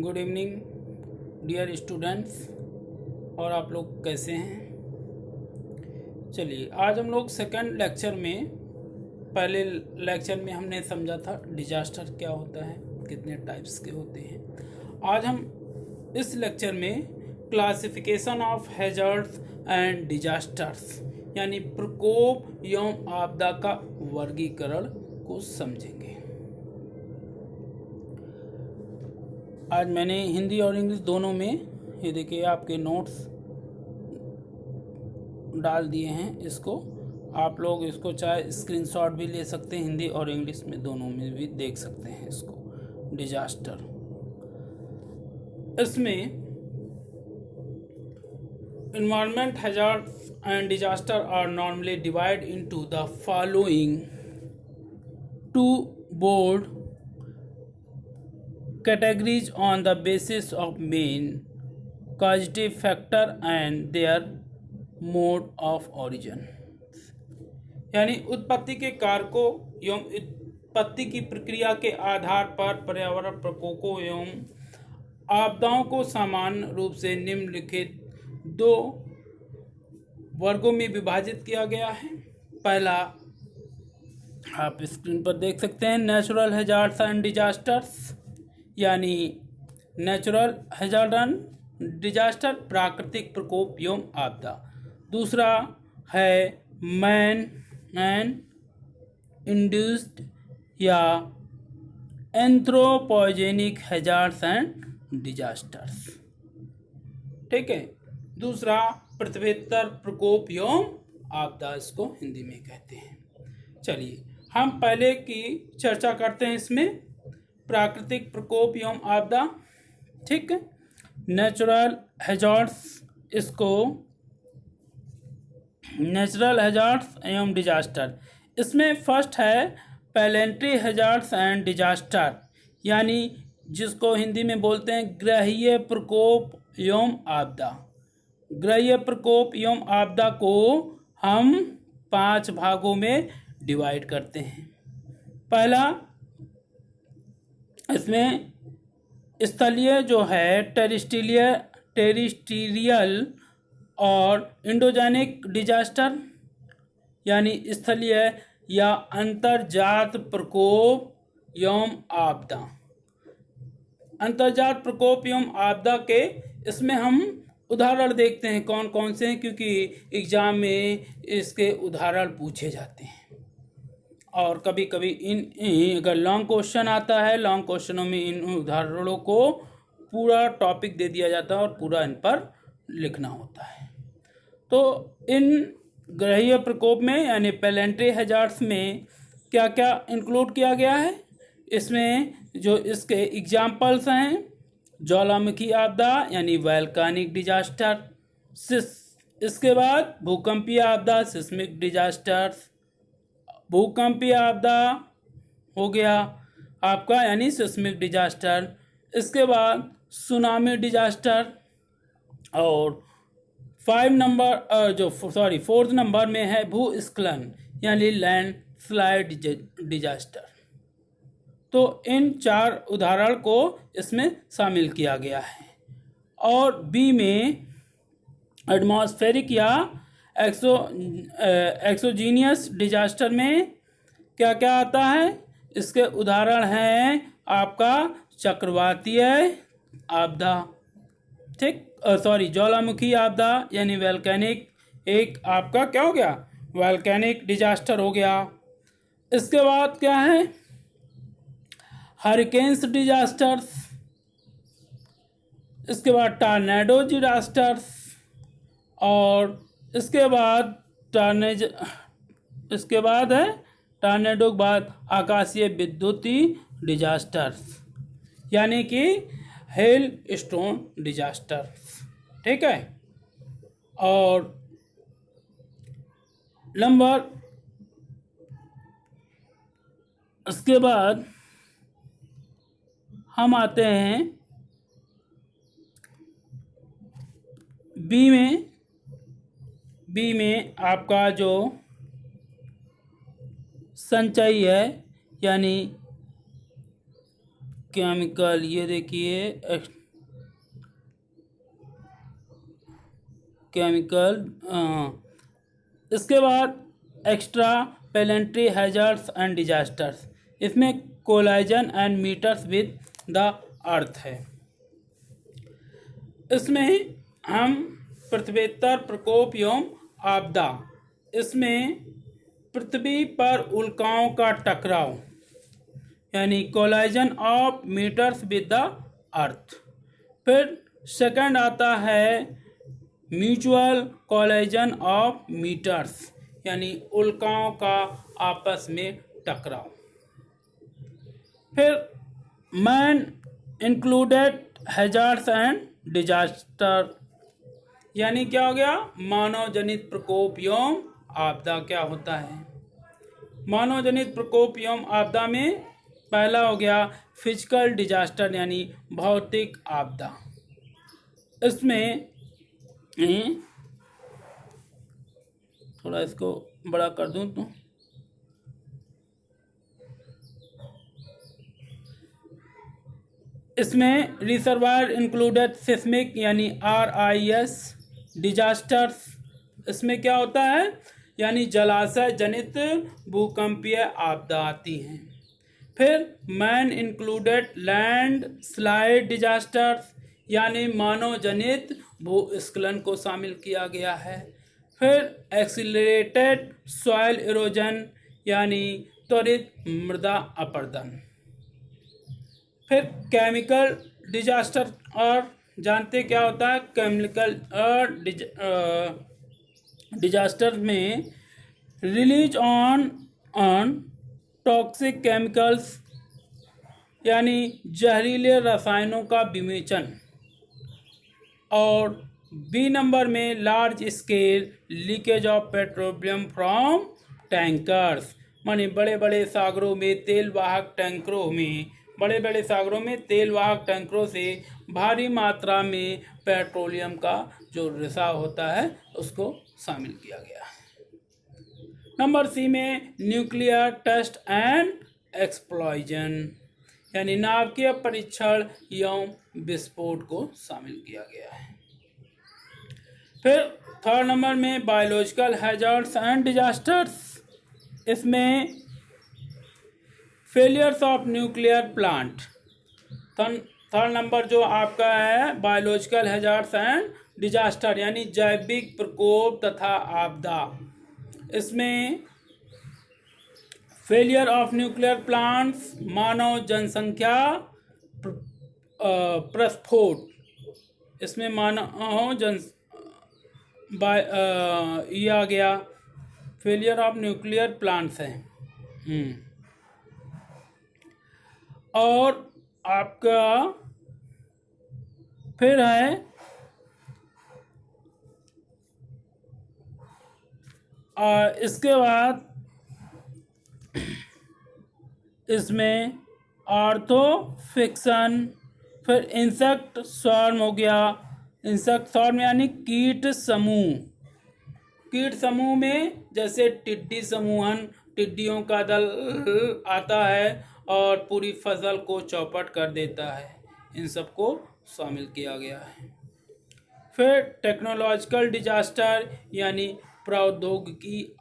Good evening dear students. और आप लोग कैसे हैं? चलिए, आज हम लोग सेकंड लेक्चर में, पहले लेक्चर में हमने समझा था डिजास्टर क्या होता है, कितने टाइप्स के होते हैं। आज हम इस लेक्चर में classification of hazards and disasters यानी प्रकोप एवं आपदा का वर्गीकरण को समझेंगे। आज मैंने हिंदी और इंग्लिश दोनों में ये देखिए आपके नोट्स डाल दिए हैं। इसको आप लोग इसको चाहे स्क्रीनशॉट भी ले सकते हैं, हिंदी और इंग्लिश में दोनों में भी देख सकते हैं इसको। डिजास्टर, इसमें environment hazards and disaster are normally divide into the following two broad categories on the basis of main causative factor and their mode of origin। यानी उत्पत्ति के कारकों एवं उत्पत्ति की प्रक्रिया के आधार पर पर्यावरण प्रकोपों एवं आपदाओं को सामान्य रूप से निम्नलिखित दो वर्गों में विभाजित किया गया है। पहला आप स्क्रीन पर देख सकते हैं, नेचुरल हैजार्ड्स एंड डिजास्टर्स यानी नेचुरल हैजार्ड एंड डिजास्टर, प्राकृतिक प्रकोप एवं आपदा। दूसरा है मैन एंड इंड्यूस्ड या एंथ्रोपोजेनिक हैजार्ड्स एंड डिजास्टर्स। ठीक है, दूसरा पृथ्वीतर प्रकोप एवं आपदा, इसको हिंदी में कहते हैं। चलिए हम पहले की चर्चा करते हैं इसमें, प्राकृतिक प्रकोप एवं आपदा। ठीक है, नेचुरल हैजार्ड्स, इसको नेचुरल हैजार्ड्स एवं डिजास्टर। इसमें फर्स्ट है प्लेनेटरी हैजार्ड्स एंड डिजास्टर, यानी जिसको हिंदी में बोलते हैं ग्रहीय प्रकोप एवं आपदा। ग्रहीय प्रकोप एवं आपदा को हम 5 भागों में डिवाइड करते हैं। पहला, इसमें स्थलीय जो है टेरिस्टीरियल और इंडोजेनिक डिजास्टर, यानी स्थलीय या अंतर्जात प्रकोप एवं आपदा। अंतर्जात प्रकोप एवं आपदा के इसमें हम उदाहरण देखते हैं कौन कौन से हैं, क्योंकि एग्जाम में इसके उदाहरण पूछे जाते हैं। और कभी कभी अगर लॉन्ग क्वेश्चन आता है, लॉन्ग क्वेश्चनों में इन उदाहरणों को पूरा टॉपिक दे दिया जाता है और पूरा इन पर लिखना होता है। तो इन ग्रहीय प्रकोप में यानी प्लेनेटरी हैजार्ड्स में क्या क्या इंक्लूड किया गया है, इसमें जो इसके एग्जाम्पल्स हैं, ज्वालामुखी आपदा यानी वैल्कानिक डिजास्टर, इसके बाद भूकंपीय आपदा सिस्मिक डिजास्टर्स, भूकंपीय आपदा हो गया आपका यानी सिस्मिक डिजास्टर। इसके बाद सुनामी डिजास्टर, और 4th नंबर में है भूस्खलन यानी लैंडस्लाइड डिजास्टर। तो इन 4 उदाहरण को इसमें शामिल किया गया है। और बी में एटमॉस्फेरिक या एक्सोजीनियस डिजास्टर में क्या क्या आता है, इसके उदाहरण हैं आपका चक्रवातीय आपदा, ठीक, ज्वालामुखी आपदा यानी वैल्केनिक, एक आपका क्या हो गया, वैल्केनिक डिजास्टर हो गया। इसके बाद क्या है, हरिकेन्स डिजास्टर्स, इसके बाद टॉर्नेडो डिजास्टर्स, और इसके बाद है टॉर्नेडो के बाद आकाशीय विद्युती डिजास्टर्स यानी कि हेल स्टोन डिजास्टर्स। ठीक है, और इसके बाद हम आते हैं बी में आपका जो संचयी है यानी केमिकल, ये देखिए केमिकल। इसके बाद extra planetary hazards and disasters, इसमें collision and meteors with the earth है। इसमें हम पृथ्वीतर प्रकोप एवं आपदा, इसमें पृथ्वी पर उल्काओं का टकराव यानी collision of meteors with the earth. फिर सेकंड आता है म्यूचुअल कोलाइजन ऑफ मीटर्स यानी उल्काओं का आपस में टकराव। फिर man included hazards and disaster, यानी क्या हो गया, मानव जनित प्रकोप एवं आपदा। क्या होता है मानव जनित प्रकोप एवं आपदा में? पहला हो गया फिजिकल डिजास्टर यानी भौतिक आपदा। इसमें थोड़ा इसको बड़ा कर दूं तो इसमें रिजर्वायर इंक्लूडेड सिस्मिक यानी RIS डिजास्टर्स। इसमें क्या होता है, यानी जलाशय जनित भूकंपीय आपदा आती हैं। फिर man included land slide disasters यानी मानव जनित भूस्खलन को शामिल किया गया है। फिर एक्सीलरेटेड सॉइल इरोजन यानी त्वरित मृदा अपरदन। फिर केमिकल डिजास्टर, और जानते क्या होता है केमिकल डिजास्टर में? रिलीज ऑन टॉक्सिक केमिकल्स यानी जहरीले रसायनों का विमोचन। और बी नंबर में large scale leakage of petroleum from tankers, माने बड़े बड़े सागरों में तेल वाहक टैंकरों में तेल वाहक टैंकरों से भारी मात्रा में पेट्रोलियम का जो रिसाव होता है उसको शामिल किया गया है। नंबर सी में न्यूक्लियर टेस्ट एंड एक्सप्लोजन यानी नाभिकीय परीक्षण एवं विस्फोट को शामिल किया गया है। फिर थर्ड नंबर में बायोलॉजिकल हैजर्ड्स एंड डिजास्टर्स, इसमें failures of nuclear plant. Third number जो आपका है बायोलॉजिकल हैजर्ड्स एंड डिजास्टर यानी जैविक प्रकोप तथा आपदा। इसमें फेलियर ऑफ न्यूक्लियर प्लांट्स, मानव जनसंख्या प्रस्फोट, इसमें मानव जन ये आ गया फेलियर ऑफ न्यूक्लियर प्लांट्स है। और आपका फिर है इसके बाद इसमें आर्थोफिक्सन। फिर इंसेक्ट स्वार्म हो गया, इंसेक्ट स्वार्म यानी कीट समूह में जैसे टिड्डी समूहन, टिड्डियों का दल आता है और पूरी फसल को चौपट कर देता है, इन सबको शामिल किया गया है। फिर टेक्नोलॉजिकल डिजास्टर यानी प्रौद्योगिकी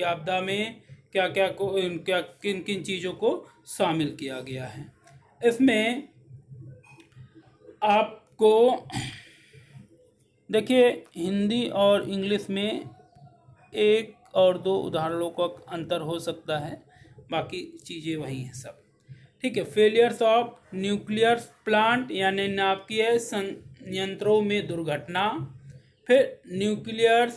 आपदा में किन किन चीज़ों को शामिल किया गया है। इसमें आपको देखिए हिंदी और इंग्लिश में एक और दो उदाहरणों का अंतर हो सकता है, बाकी चीज़ें वही हैं सब, ठीक है। फेलियर्स ऑफ न्यूक्लियर प्लांट यानी नाभिकीय संयंत्रों में दुर्घटना। फिर न्यूक्लियर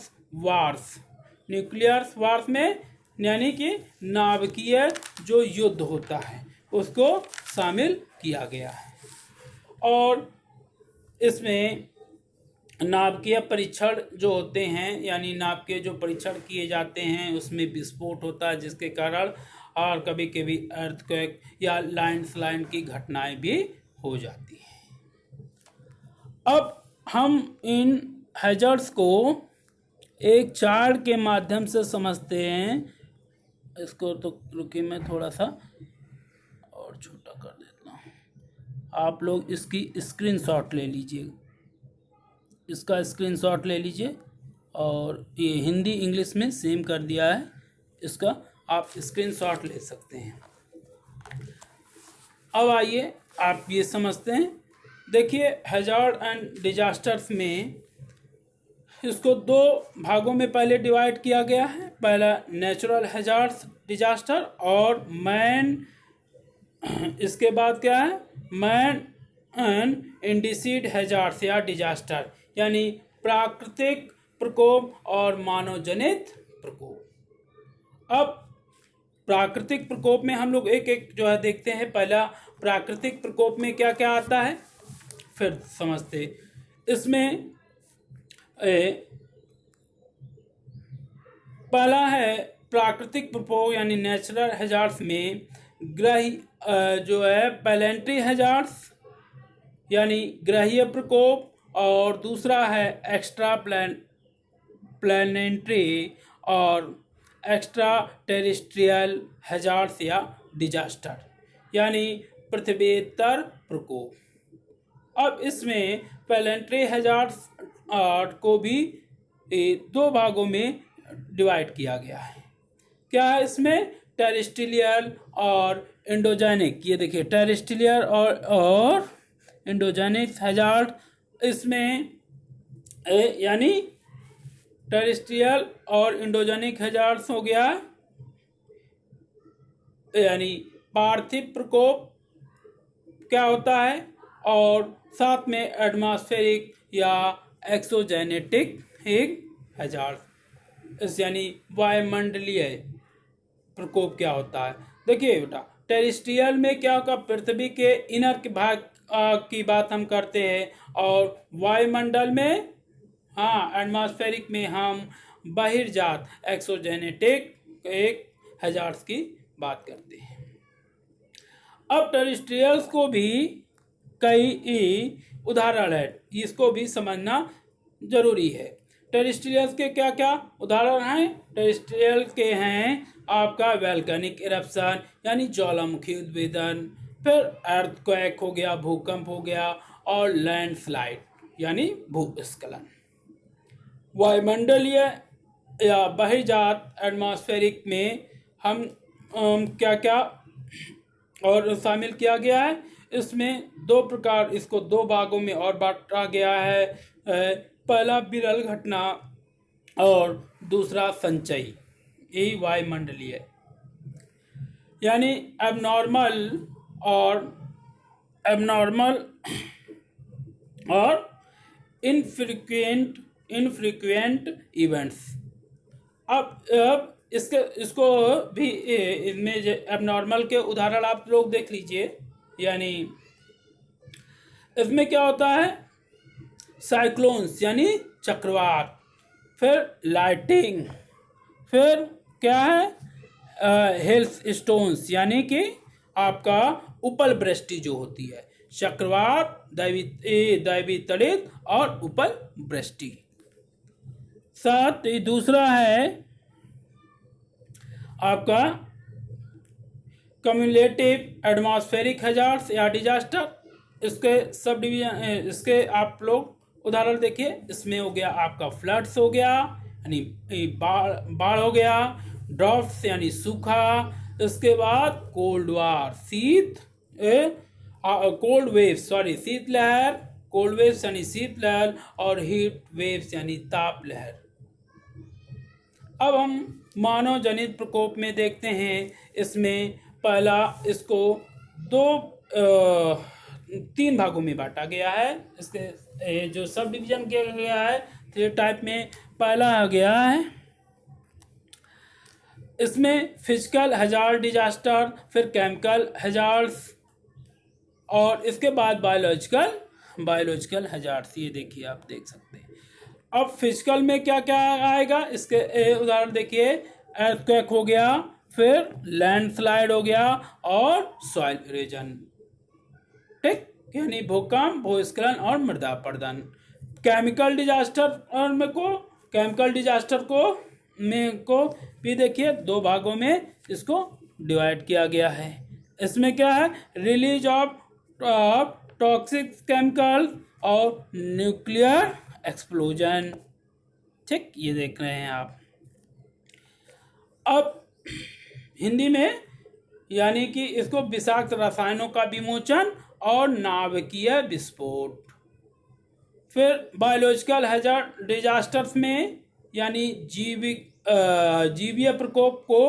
वार्स में यानी कि नाभिकीय जो युद्ध होता है उसको शामिल किया गया है। और इसमें नाभिकीय परीक्षण जो होते हैं यानी नाभिकीय जो परीक्षण किए जाते हैं उसमें विस्फोट होता है, जिसके कारण और कभी कभी अर्थक्वेक या लैंडस्लाइड की घटनाएं भी हो जाती हैं। अब हम इन हैजर्ड्स को एक चार्ट के माध्यम से समझते हैं। इसको तो रुकिए मैं थोड़ा सा और छोटा कर आप लोग इसकी स्क्रीनशॉट ले लीजिए, इसका स्क्रीनशॉट ले लीजिए, और ये हिंदी इंग्लिश में सेम कर दिया है, इसका आप स्क्रीनशॉट ले सकते हैं। अब आइए आप ये समझते हैं। देखिए हैजार्ड एंड डिजास्टर्स में इसको दो भागों में पहले डिवाइड किया गया है। पहला नेचुरल हैजार्ड्स डिजास्टर और मैन, इसके बाद क्या है मैन एंड इंडिसीड हैजार्ड्स या डिजास्टर, यानी प्राकृतिक प्रकोप और मानव जनित प्रकोप। अब प्राकृतिक प्रकोप में हम लोग एक एक जो है देखते हैं। पहला प्राकृतिक प्रकोप में क्या क्या आता है फिर समझते। इसमें पहला है प्राकृतिक प्रकोप यानी नेचुरल हैजार्ड्स में जो है प्लेनेटरी हैजार्ड्स यानी ग्रहीय प्रकोप, और दूसरा है एक्स्ट्रा प्लानिटरी और एक्स्ट्रा टेरेस्ट्रियल हैजार्ड्स या डिजास्टर यानी पृथ्वीतर प्रकोप। अब इसमें प्लानिटरी हैजार्ड्स को भी दो भागों में डिवाइड किया गया है। क्या है इसमें टेरेस्ट्रियल और एंडोजेनिक। ये देखिए टेरेस्ट्रियल और एंडोजेनिक हैजार्ड, इसमें यानी टेरेस्ट्रियल और एंडोजेनिक हैजार्ड्स हो गया, यानी पार्थिव प्रकोप क्या होता है, और साथ में एटमॉस्फेरिक या एक्सोजेनेटिक हैजार्ड, यानी वायुमंडलीय प्रकोप क्या होता है। देखिए बेटा टेरेस्ट्रियल में क्या होगा, पृथ्वी के इनर के भाग की बात हम करते हैं, और वायुमंडल में एटमॉस्फेरिक में हम बहिर्जात एक्सोजेनेटिक हैजार्ड्स की बात करते हैं। अब टेरेस्ट्रियल्स को भी कई उदाहरण है, इसको भी समझना जरूरी है। टेरेस्ट्रियल्स के क्या क्या उदाहरण हैं। टेरेस्ट्रियल के हैं आपका वैल्केनिक इरप्शन यानी ज्वालामुखी उद्भेदन, फिर अर्थक्वेक हो गया, भूकंप हो गया, और लैंडस्लाइड यानी भूस्खलन। वायुमंडलीय या बहिर्जात एटमॉस्फेरिक में हम क्या क्या और शामिल किया गया है। इसमें दो प्रकार, इसको दो भागों में और बांटा गया है। पहला विरल घटना और दूसरा संचयी, यही वायुमंडलीय यानी एबनॉर्मल और इनफ्रीक्वेंट इवेंट्स। अब इसको भी इनमें एबनॉर्मल के उदाहरण आप लोग देख लीजिए। यानी इसमें क्या होता है, साइक्लोन्स यानी चक्रवात, फिर लाइटिंग, फिर क्या है हेल्थ स्टोन्स यानी कि आपका उपल वृष्टि जो होती है, चक्रवात, दैवी तड़ित और उपल वृष्टि। साथ ही दूसरा है आपका कम्युलेटिव एटमॉस्फेरिक हैजार्ड्स या डिजास्टर। इसके सब डिवीजन, इसके आप लोग उदाहरण देखिए। इसमें हो गया आपका फ्लड्स हो गया यानी बाढ़ हो गया, ड्राफ्ट्स यानी सूखा, इसके बाद कोल्ड वार शीतलहर, कोल्ड वेव्स यानी शीतलहर, और हीट वेव्स यानी ताप लहर। अब हम मानव जनित प्रकोप में देखते हैं। इसमें पहला इसको तीन भागों में बांटा गया है। इसके जो सब डिवीजन किया गया है 3 टाइप में। पहला आ गया है इसमें फिजिकल हैजार्ड डिजास्टर, फिर केमिकल हैजार्ड्स, और इसके बाद बायोलॉजिकल हैजार्ड्स। ये देखिए आप देख सकते हैं। अब फिजिकल में क्या क्या आएगा, इसके उदाहरण देखिए। अर्थक्वेक हो गया, फिर लैंडस्लाइड हो गया, और सॉइल इरोजन, ठीक, यानी भूकंप, भूस्खलन और मृदा अपरदन। केमिकल डिजास्टर को भी देखिए 2 भागों में इसको डिवाइड किया गया है। इसमें क्या है, रिलीज ऑफ टॉक्सिक केमिकल और न्यूक्लियर एक्सप्लोजन। ठीक, ये देख रहे हैं आप। अब हिंदी में यानी कि इसको विषाक्त रसायनों का विमोचन और नाभिकीय विस्फोट। फिर बायोलॉजिकल हैजार्ड डिजास्टर्स में यानी जीवीय प्रकोप को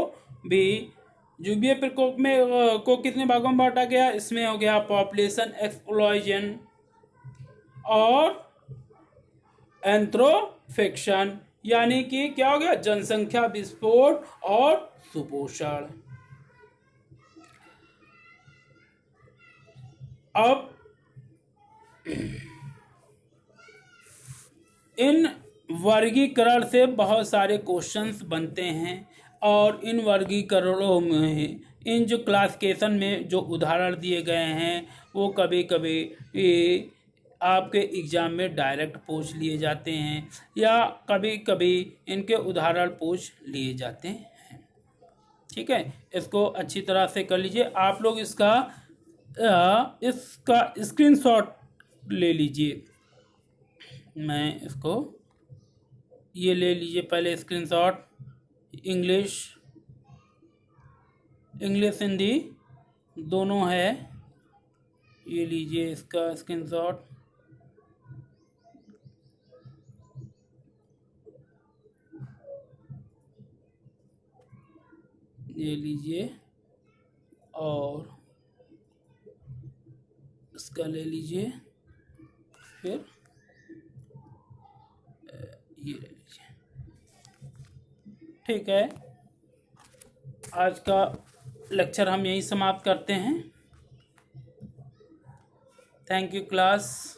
भी, जीवीय प्रकोप में को कितने भागों में बांटा गया? इसमें हो गया पॉपुलेशन एक्सप्लोजन और एंथ्रोफिक्शन, यानी कि क्या हो गया? जनसंख्या विस्फोट और सुपोषण। अब इन वर्गीकरण से बहुत सारे क्वेश्चंस बनते हैं और इन वर्गीकरणों में, इन जो क्लासिफिकेशन में जो उदाहरण दिए गए हैं वो कभी कभी आपके एग्ज़ाम में डायरेक्ट पूछ लिए जाते हैं या कभी कभी इनके उदाहरण पूछ लिए जाते हैं। ठीक है, इसको अच्छी तरह से कर लीजिए। आप लोग इसका स्क्रीनशॉट ले लीजिए। मैं इसको ये ले लीजिए पहले स्क्रीनशॉट। इंग्लिश हिंदी दोनों है, ये लीजिए इसका स्क्रीनशॉट। ये लीजिए और इसका ले लीजिए, फिर ये ले लीजिए। ठीक है, आज का लेक्चर हम यहीं समाप्त करते हैं। Thank you class.